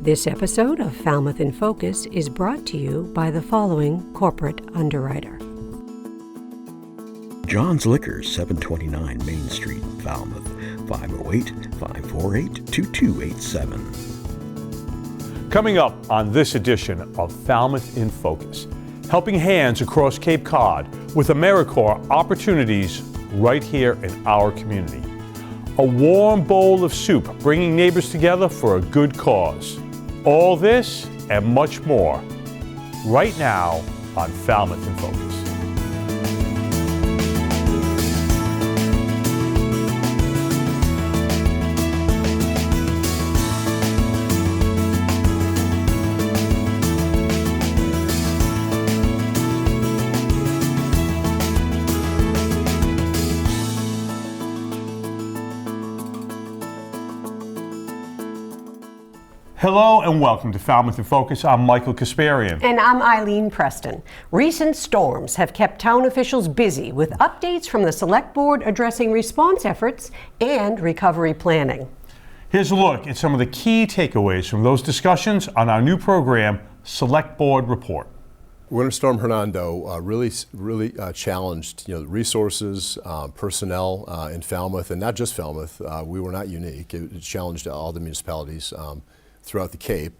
This episode of Falmouth in Focus is brought to you by the following corporate underwriter. John's Liquors, 729 Main Street, Falmouth, 508-548-2287. Coming up on this edition of Falmouth in Focus, helping hands across Cape Cod with AmeriCorps opportunities right here in our community. A warm bowl of soup bringing neighbors together for a good cause. All this and much more right now on Falmouth in Focus. Hello and welcome to Falmouth in Focus. I'm Michael Kasparian. And I'm Eileen Preston. Recent storms have kept town officials busy with updates from the Select Board addressing response efforts and recovery planning. Here's a look at some of the key takeaways from those discussions on our new program, Select Board Report. Winter Storm Hernando really challenged the resources, personnel in Falmouth, and not just Falmouth. We were not unique. It challenged all the municipalities throughout the Cape.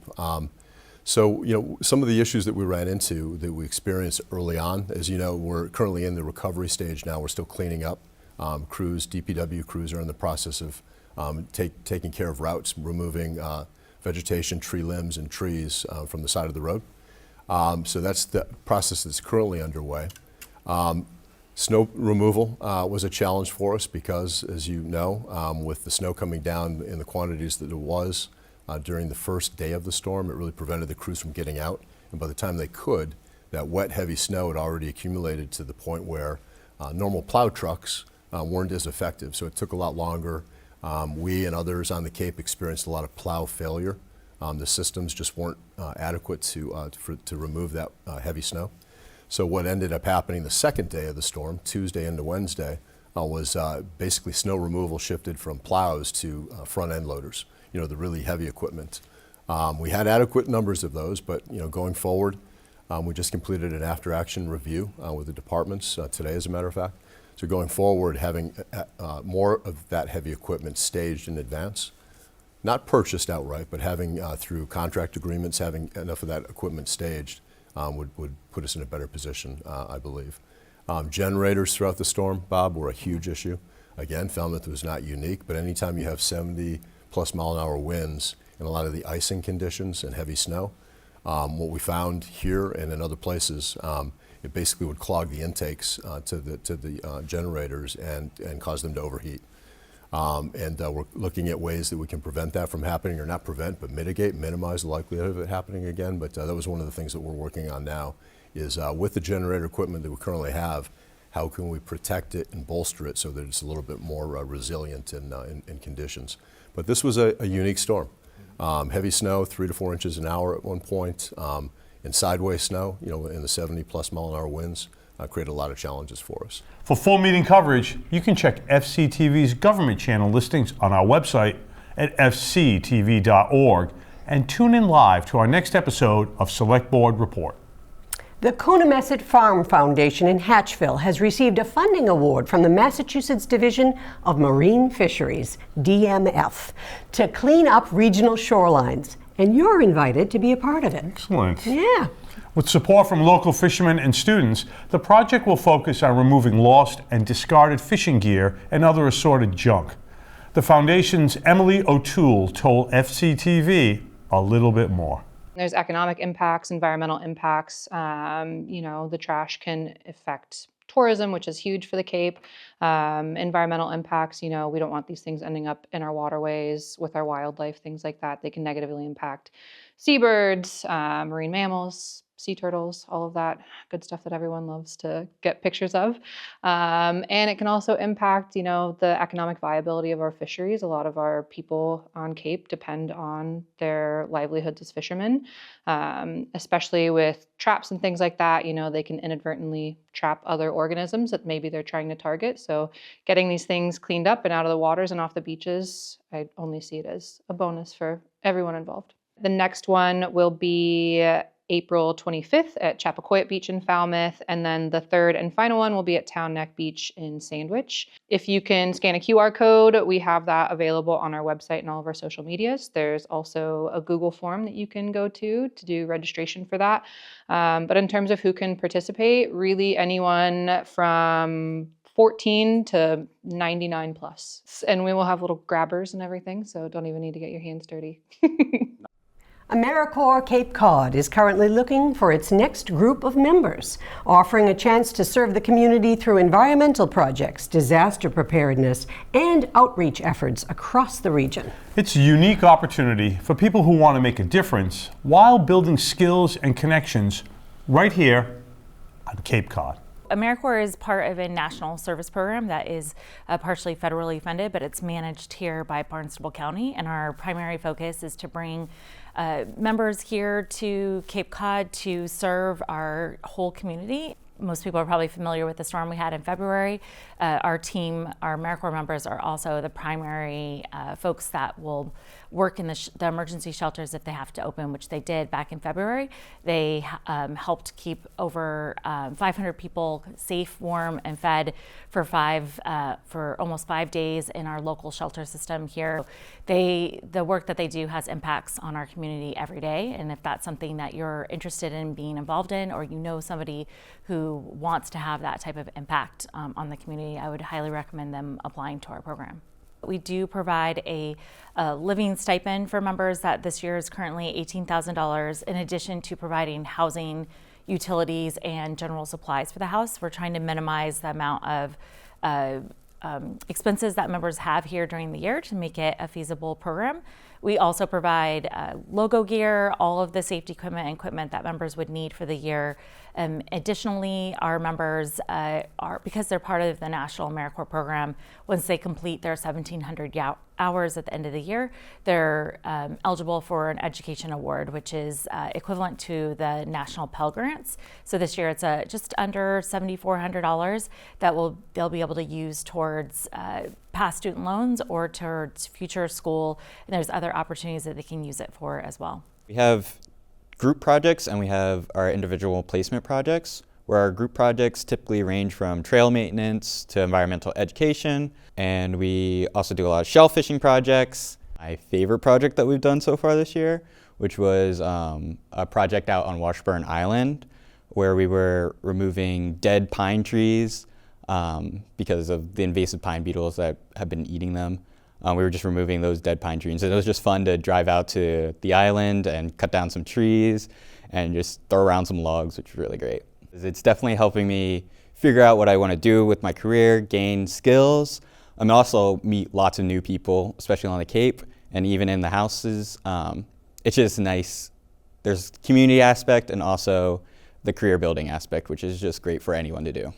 So some of the issues that we ran into, that we experienced early on, as you know, we're currently in the recovery stage now. We're still cleaning up. Crews, DPW crews are in the process of taking care of routes, removing vegetation, tree limbs, and trees from the side of the road. So that's the process that's currently underway. Snow removal was a challenge for us because, as you know, with the snow coming down in the quantities that it was, during the first day of the storm, it really prevented the crews from getting out. And by the time they could, that wet, heavy snow had already accumulated to the point where normal plow trucks weren't as effective. So it took a lot longer. We and others on the Cape experienced a lot of plow failure. The systems just weren't adequate to remove that heavy snow. So what ended up happening the second day of the storm, Tuesday into Wednesday, was basically snow removal shifted from plows to front end loaders. The really heavy equipment. We had adequate numbers of those, but going forward, we just completed an after-action review with the departments today, as a matter of fact. So going forward, having more of that heavy equipment staged in advance, not purchased outright, but having through contract agreements, having enough of that equipment staged would put us in a better position, I believe. Generators throughout the storm, Bob, were a huge issue. Again, Falmouth was not unique, but anytime you have 70+ mile-an-hour winds and a lot of the icing conditions and heavy snow, what we found here and in other places, it basically would clog the intakes to the generators and cause them to overheat. We're looking at ways that we can prevent that from happening, or not prevent, but mitigate, minimize the likelihood of it happening again. But that was one of the things that we're working on now, is with the generator equipment that we currently have, how can we protect it and bolster it so that it's a little bit more resilient in conditions. But this was a unique storm. Heavy snow, 3 to 4 inches an hour at one point, and sideways snow, in the 70+ mile-an-hour winds, created a lot of challenges for us. For full meeting coverage, you can check FCTV's government channel listings on our website at fctv.org and tune in live to our next episode of Select Board Report. The Coonamessett Farm Foundation in Hatchville has received a funding award from the Massachusetts Division of Marine Fisheries, DMF, to clean up regional shorelines. And you're invited to be a part of it. Excellent. Yeah. With support from local fishermen and students, the project will focus on removing lost and discarded fishing gear and other assorted junk. The foundation's Emily O'Toole told FCTV a little bit more. There's economic impacts, environmental impacts. The trash can affect tourism, which is huge for the Cape. Environmental impacts, we don't want these things ending up in our waterways with our wildlife, things like that. They can negatively impact seabirds, marine mammals, sea turtles, all of that good stuff that everyone loves to get pictures of. And it can also impact, the economic viability of our fisheries. A lot of our people on Cape depend on their livelihoods as fishermen, especially with traps and things like that. They can inadvertently trap other organisms that maybe they're trying to target. So getting these things cleaned up and out of the waters and off the beaches, I only see it as a bonus for everyone involved. The next one will be April 25th at Chappaquiddick Beach in Falmouth, and then the third and final one will be at Town Neck Beach in Sandwich. If you can scan a QR code, we have that available on our website and all of our social medias. There's also a Google form that you can go to do registration for that. But in terms of who can participate, really anyone from 14 to 99 plus. And we will have little grabbers and everything, so don't even need to get your hands dirty. AmeriCorps Cape Cod is currently looking for its next group of members, offering a chance to serve the community through environmental projects, disaster preparedness, and outreach efforts across the region. It's a unique opportunity for people who want to make a difference while building skills and connections right here on Cape Cod. AmeriCorps is part of a national service program that is partially federally funded, but it's managed here by Barnstable County, and our primary focus is to bring members here to Cape Cod to serve our whole community. Most people are probably familiar with the storm we had in February. Our team, our AmeriCorps members, are also the primary folks that will work in the emergency shelters if they have to open, which they did back in February. They helped keep over 500 people safe, warm, and fed for almost 5 days in our local shelter system here. The work that they do has impacts on our community every day, and if that's something that you're interested in being involved in, or you know somebody who wants to have that type of impact on the community, I would highly recommend them applying to our program. We do provide a living stipend for members that this year is currently $18,000, in addition to providing housing, utilities, and general supplies for the house. We're trying to minimize the amount of expenses that members have here during the year to make it a feasible program. We also provide logo gear, all of the safety equipment that members would need for the year. Additionally, our members because they're part of the National AmeriCorps program, once they complete their 1,700 hours at the end of the year, they're eligible for an education award, which is equivalent to the National Pell Grants. So this year it's just under $7,400 that they'll be able to use towards past student loans or towards future school, and there's other opportunities that they can use it for as well. We have group projects and we have our individual placement projects, where our group projects typically range from trail maintenance to environmental education, and we also do a lot of shell fishing projects. My favorite project that we've done so far this year, which was a project out on Washburn Island, where we were removing dead pine trees because of the invasive pine beetles that have been eating them. We were just removing those dead pine trees, and it was just fun to drive out to the island and cut down some trees and just throw around some logs, which was really great. It's definitely helping me figure out what I want to do with my career, gain skills, and also meet lots of new people, especially on the Cape and even in the houses. It's just nice. There's community aspect and also the career building aspect, which is just great for anyone to do.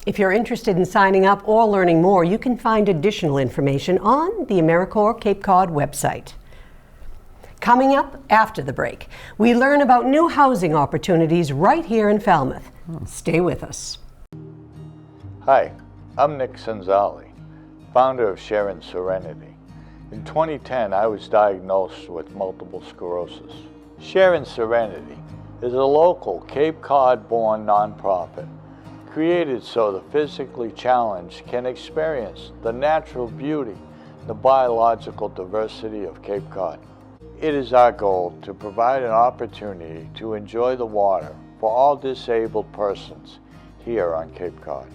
If you're interested in signing up or learning more, you can find additional information on the AmeriCorps Cape Cod website. Coming up after the break, we learn about new housing opportunities right here in Falmouth. Stay with us. Hi, I'm Nick Sanzali, founder of Sharon Serenity. In 2010, I was diagnosed with multiple sclerosis. Sharon Serenity is a local Cape Cod-born nonprofit created so the physically challenged can experience the natural beauty, the biological diversity of Cape Cod. It is our goal to provide an opportunity to enjoy the water for all disabled persons here on Cape Cod.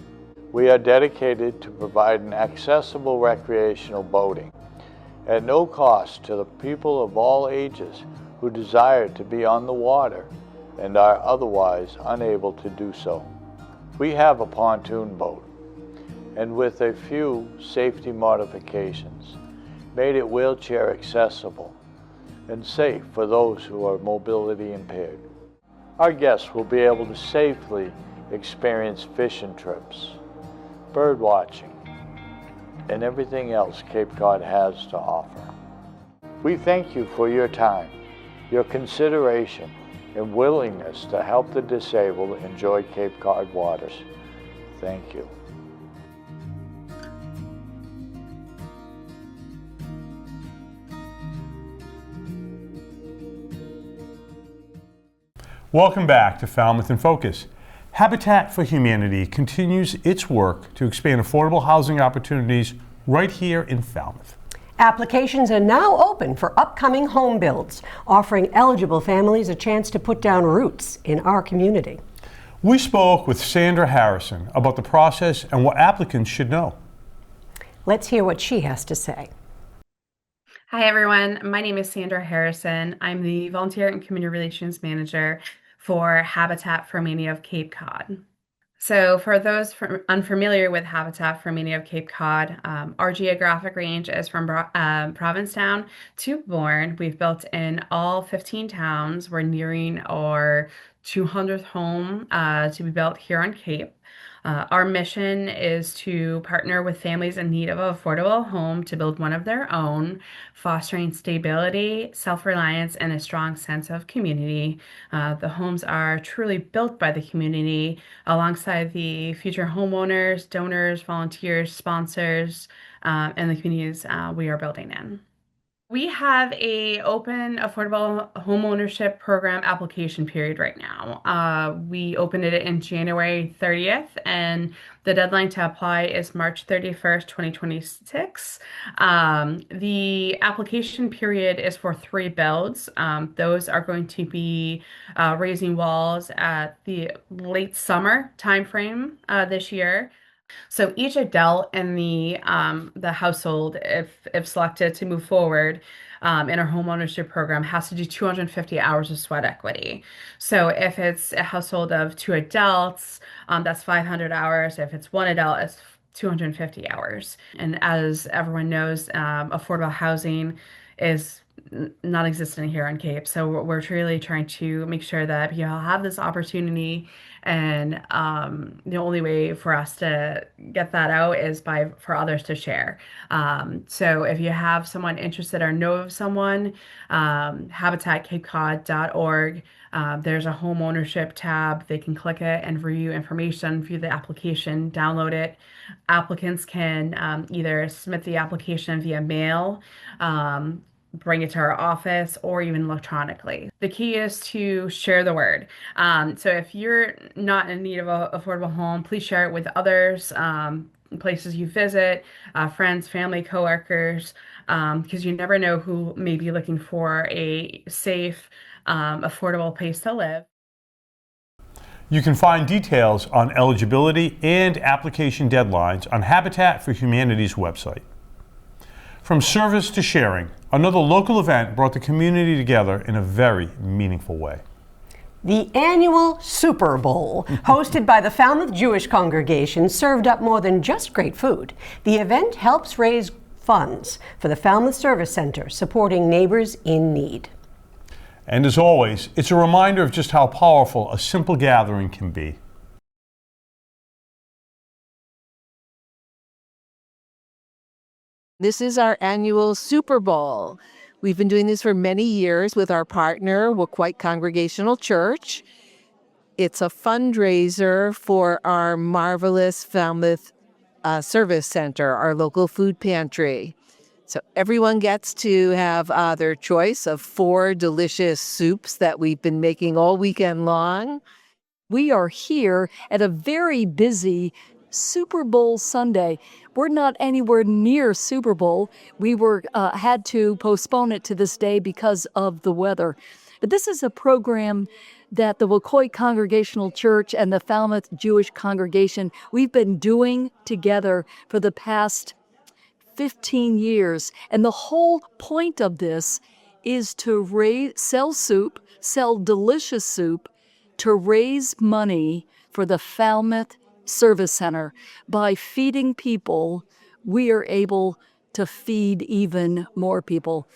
We are dedicated to providing accessible recreational boating at no cost to the people of all ages who desire to be on the water and are otherwise unable to do so. We have a pontoon boat, and with a few safety modifications, made it wheelchair accessible and safe for those who are mobility impaired. Our guests will be able to safely experience fishing trips, bird watching, and everything else Cape Cod has to offer. We thank you for your time, your consideration, and willingness to help the disabled enjoy Cape Cod waters. Thank you. Welcome back to Falmouth in Focus. Habitat for Humanity continues its work to expand affordable housing opportunities right here in Falmouth. Applications are now open for upcoming home builds, offering eligible families a chance to put down roots in our community. We spoke with Sandra Harrison about the process and what applicants should know. Let's hear what she has to say. Hi, everyone. My name is Sandra Harrison. I'm the Volunteer and Community Relations Manager for Habitat for Humanity of Cape Cod. So for those unfamiliar with Habitat for Humanity of Cape Cod, our geographic range is from Provincetown to Bourne. We've built in all 15 towns. We're nearing our 200th home to be built here on Cape. Our mission is to partner with families in need of an affordable home to build one of their own, fostering stability, self-reliance, and a strong sense of community. The homes are truly built by the community alongside the future homeowners, donors, volunteers, sponsors, and the communities we are building in. We have a open affordable homeownership program application period right now. We opened it in January 30th, and the deadline to apply is March 31st, 2026. The application period is for 3 builds. Those are going to be raising walls at the late summer timeframe this year. So each adult in the household, if selected to move forward in our homeownership program, has to do 250 hours of sweat equity. So if it's a household of 2 adults, that's 500 hours. If it's 1 adult, it's 250 hours. And as everyone knows, affordable housing is non-existent here on Cape. So we're truly trying to make sure that people have this opportunity, and the only way for us to get that out is for others to share. So if you have someone interested or know of someone, habitaccapecod.org, there's a home ownership tab. They can click it and view information, view the application, download it. Applicants can either submit the application via mail, bring it to our office, or even electronically. The key is to share the word. So if you're not in need of an affordable home, please share it with others, places you visit, friends, family, coworkers, because you never know who may be looking for a safe, affordable place to live. You can find details on eligibility and application deadlines on Habitat for Humanity's website. From service to sharing, another local event brought the community together in a very meaningful way. The annual Super Bowl, hosted by the Falmouth Jewish congregation, served up more than just great food. The event helps raise funds for the Falmouth Service Center, supporting neighbors in need. And as always, it's a reminder of just how powerful a simple gathering can be. This is our annual Super Bowl. We've been doing this for many years with our partner, Waquoit Congregational Church. It's a fundraiser for our marvelous Falmouth Service Center, our local food pantry. So everyone gets to have their choice of 4 delicious soups that we've been making all weekend long. We are here at a very busy Super Bowl Sunday. We're not anywhere near Super Bowl. We had to postpone it to this day because of the weather. But this is a program that the Waquoit Congregational Church and the Falmouth Jewish congregation, we've been doing together for the past 15 years. And the whole point of this is to sell delicious soup, to raise money for the Falmouth Service Center. By feeding people, we are able to feed even more people.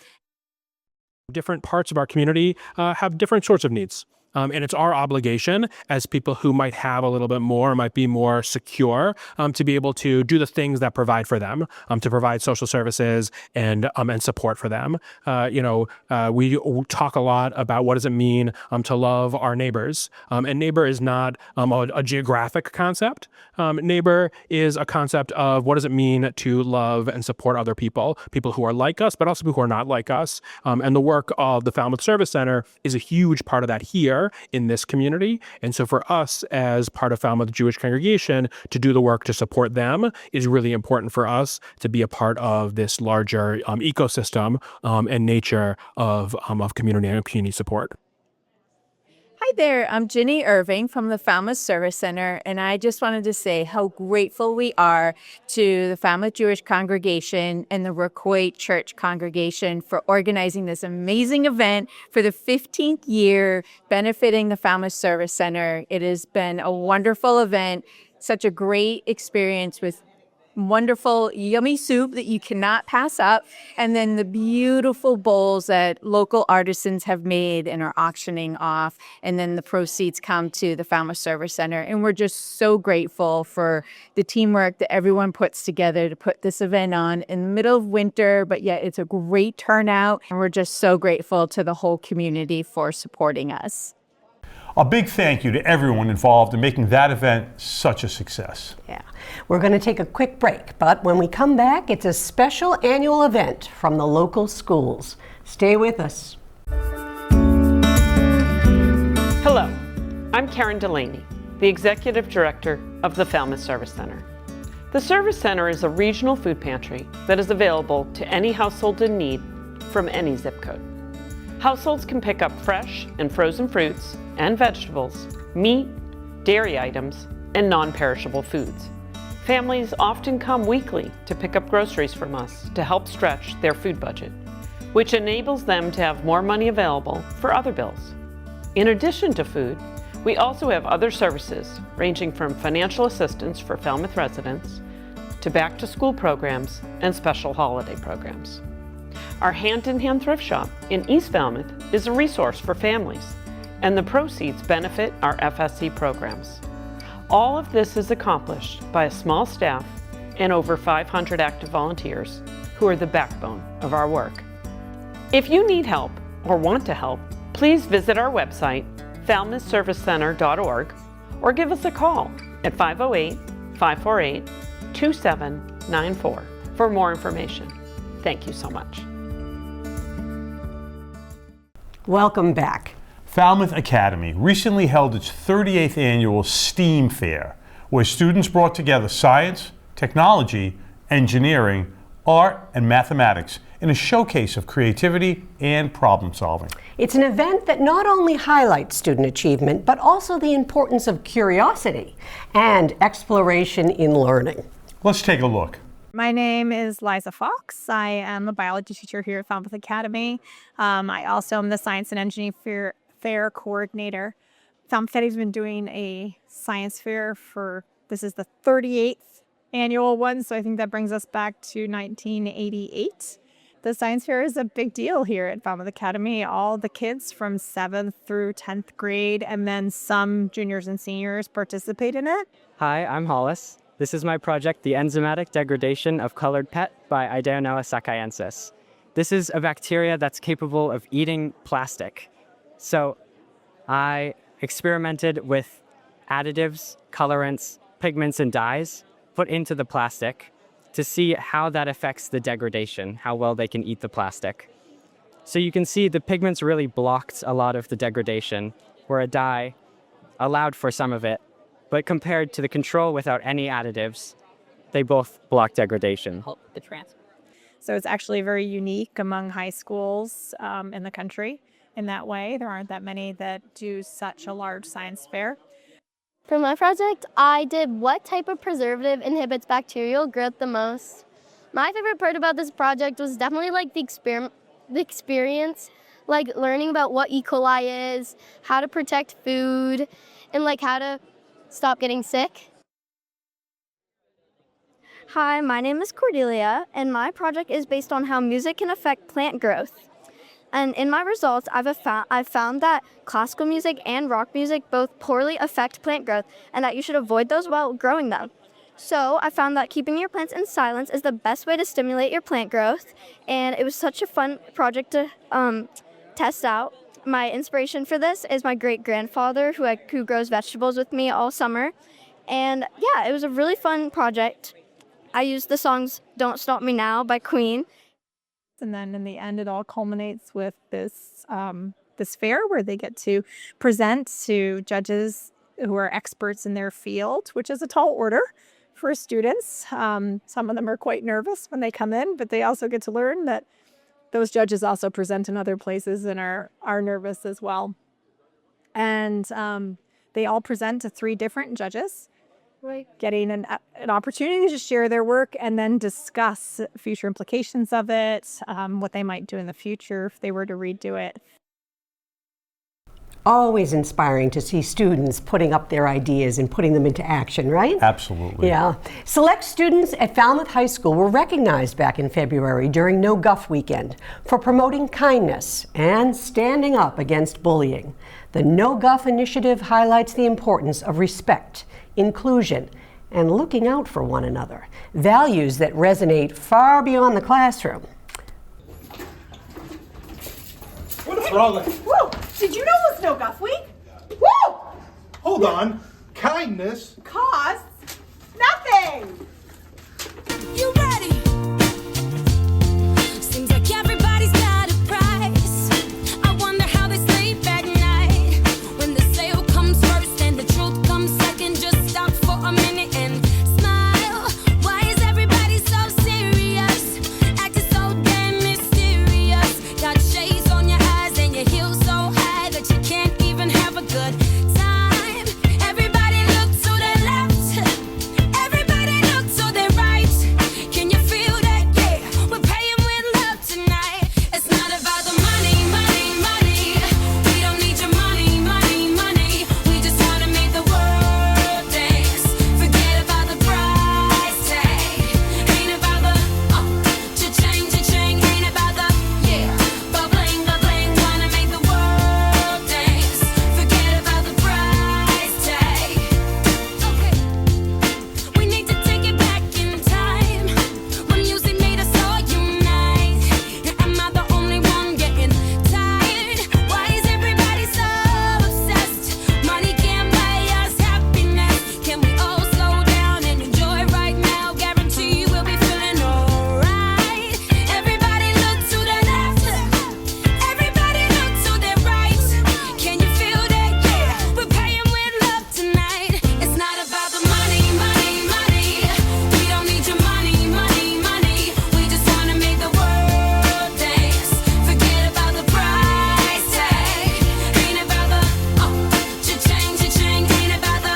Different parts of our community have different sorts of needs. And it's our obligation as people who might have a little bit more, might be more secure, to be able to do the things that provide for them, to provide social services and support for them. We talk a lot about what does it mean to love our neighbors. And neighbor is not a geographic concept. Neighbor is a concept of what does it mean to love and support other people who are like us, but also people who are not like us. And the work of the Falmouth Service Center is a huge part of that here. are in this community. And so for us as part of Falmouth Jewish congregation to do the work to support them is really important for us to be a part of this larger ecosystem and nature of community and community support. Hi there, I'm Ginny Irving from the Falmouth Service Center, and I just wanted to say how grateful we are to the Falmouth Jewish congregation and the Rockaway Church congregation for organizing this amazing event for the 15th year benefiting the Falmouth Service Center. It has been a wonderful event, such a great experience with wonderful, yummy soup that you cannot pass up, and then the beautiful bowls that local artisans have made and are auctioning off, and then the proceeds come to the Falmouth Service Center. And we're just so grateful for the teamwork that everyone puts together to put this event on in the middle of winter, but yet it's a great turnout, and we're just so grateful to the whole community for supporting us. A big thank you to everyone involved in making that event such a success. Yeah, we're going to take a quick break, but when we come back, it's a special annual event from the local schools. Stay with us. Hello, I'm Karen Delaney, the Executive Director of the Falmouth Service Center. The Service Center is a regional food pantry that is available to any household in need from any zip code. Households can pick up fresh and frozen fruits and vegetables, meat, dairy items, and non-perishable foods. Families often come weekly to pick up groceries from us to help stretch their food budget, which enables them to have more money available for other bills. In addition to food, we also have other services ranging from financial assistance for Falmouth residents to back-to-school programs and special holiday programs. Our hand-in-hand thrift shop in East Falmouth is a resource for families, and the proceeds benefit our FSC programs. All of this is accomplished by a small staff and over 500 active volunteers who are the backbone of our work. If you need help or want to help, please visit our website, falmouthservicecenter.org, or give us a call at 508-548-2794 for more information. Thank you so much. Welcome back. Falmouth Academy recently held its 38th annual STEAM Fair, where students brought together science, technology, engineering, art, and mathematics in a showcase of creativity and problem solving. It's an event that not only highlights student achievement, but also the importance of curiosity and exploration in learning. Let's take a look. My name is Liza Fox. I am a biology teacher here at Falmouth Academy. I also am the Science and Engineering Fair Coordinator. Falmouth Academy has been doing a science fair this is the 38th annual one, so I think that brings us back to 1988. The science fair is a big deal here at Falmouth Academy. All the kids from 7th through 10th grade, and then some juniors and seniors participate in it. Hi, I'm Hollis. This is my project, The Enzymatic Degradation of Colored Pet by Ideonella sakaiensis. This is a bacteria that's capable of eating plastic. So I experimented with additives, colorants, pigments, and dyes put into the plastic to see how that affects the degradation, how well they can eat the plastic. So you can see the pigments really blocked a lot of the degradation, where a dye allowed for some of it. But compared to the control without any additives, they both block degradation. The transfer. So it's actually very unique among high schools in the country in that way. There aren't that many that do such a large science fair. For my project, I did what type of preservative inhibits bacterial growth the most. My favorite part about this project was definitely like the experience, like learning about what E. coli is, how to protect food, and like how to stop getting sick. Hi, my name is Cordelia, and my project is based on how music can affect plant growth. And in my results, I've found that classical music and rock music both poorly affect plant growth, and that you should avoid those while growing them. So I found that keeping your plants in silence is the best way to stimulate your plant growth, and it was such a fun project to test out. My inspiration for this is my great-grandfather who grows vegetables with me all summer. And yeah, it was a really fun project. I used the songs Don't Stop Me Now by Queen. And then in the end, it all culminates with this this fair where they get to present to judges who are experts in their field, which is a tall order for students. Some of them are quite nervous when they come in, but they also get to learn that those judges also present in other places and are nervous as well. And they all present to 3 different judges, getting an opportunity to share their work and then discuss future implications of it, what they might do in the future if they were to redo it. Always inspiring to see students putting up their ideas and putting them into action, right? Absolutely. Yeah. Select students at Falmouth High School were recognized back in February during No Guff weekend for promoting kindness and standing up against bullying. The No Guff initiative highlights the importance of respect, inclusion, and looking out for one another, values that resonate far beyond the classroom. Whoa! Did you know it was No Guff Week? Woo! Hold on. Kindness costs nothing. You ready? Seems like everybody's got a price. I wonder how they sleep at night when the sale comes first and the truth comes second. Just stop for a minute and smile. Why is everybody so serious? Acting so damn mysterious. Got shades on your eyes and your heels so high that you can't even have a good time. Everybody look to the left. Everybody look to the right. Can you feel that? Yeah, we're paying with love tonight. It's not about the money, money, money. We don't need your money, money, money. We just wanna make the world dance. Forget about the price tag. Ain't about the cha-ching, cha-ching. Ain't about the ba-bling, ba-bling. Wanna make the world dance. Forget about the price tag. Okay, we need to take it back in time when music made us all unite. Am I the only one getting tired? Why is everybody so obsessed? Money can't buy us happiness. Can we all slow down and enjoy right now? Guarantee we'll be feeling alright. Everybody look to the left. Everybody look to the right. Can you feel that? Yeah, we're paying with love tonight. It's not about the money, money, money. We don't need your money, money, money. We just wanna make the world dance. Forget about the price tag. Ain't about the cha-ching, cha-ching. Ain't about the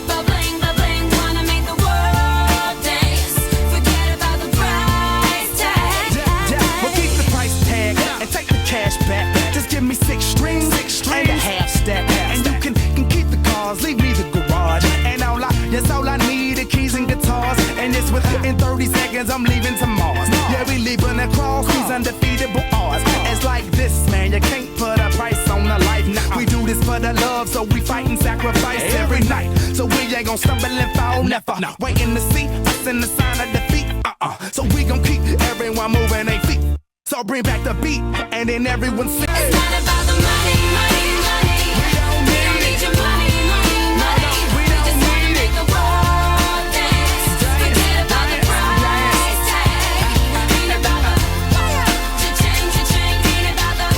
ba-bling, ba-bling. Wanna make the world dance. Forget about the price tag. Well, keep the price tag and take the cash back. Just give me 6 strings and a half stack. And you can keep the cars, leave me the garage. And that's all I need, the keys and guitars. And it's within 30 seconds, I'm leaving to Mars. Yeah, we leaving across these undefeatable odds. It's like this, man, you can't put a price on a life. Nah, we do this for the love, so we fight and sacrifice every night. So we ain't gon' stumble and fall, never. Waiting to see us in the sign of defeat. So we gon' keep everyone moving their feet. So bring back the beat, and then everyone sing. It's not about the money, money, money. We don't need your money, money, money. We just wanna make the world dance. Forget about the price tag. Ain't about the cha-ching, cha-ching. Ain't about the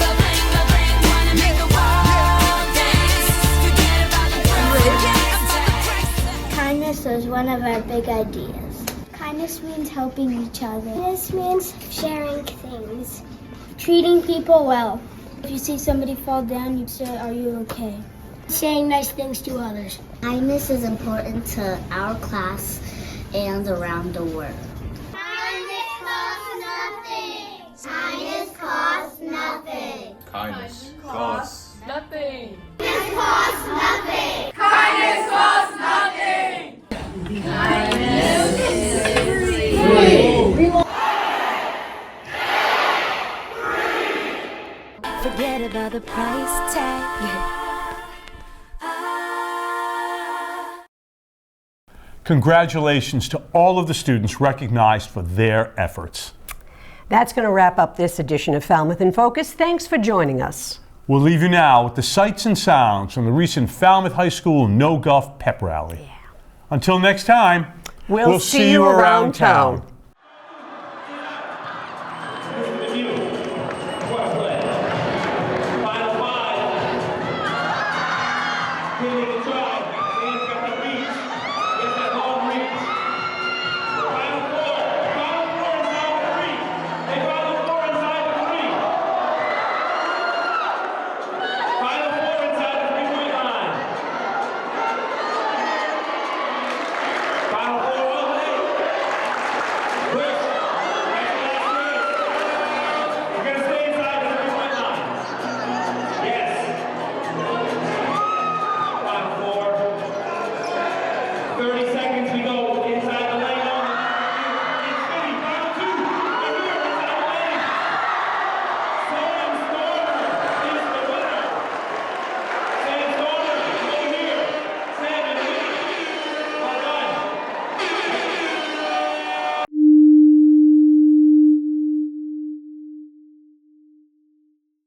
ba-bling, ba-bling. Wanna make the world dance. Forget about the price tag. Kindness is one of our big ideas. Kindness means helping each other. Kindness means sharing things. Treating people well. If you see somebody fall down, you say, "Are you okay?" Saying nice things to others. Kindness is important to our class and around the world. Kindness costs nothing. Kindness costs nothing. Kindness costs nothing. Kindness costs nothing. Kindness costs nothing. Forget about the price tag. Congratulations to all of the students recognized for their efforts. That's going to wrap up this edition of Falmouth in Focus. Thanks for joining us. We'll leave you now with the sights and sounds from the recent Falmouth High School No Guff Pep Rally. Until next time, We'll see you around town.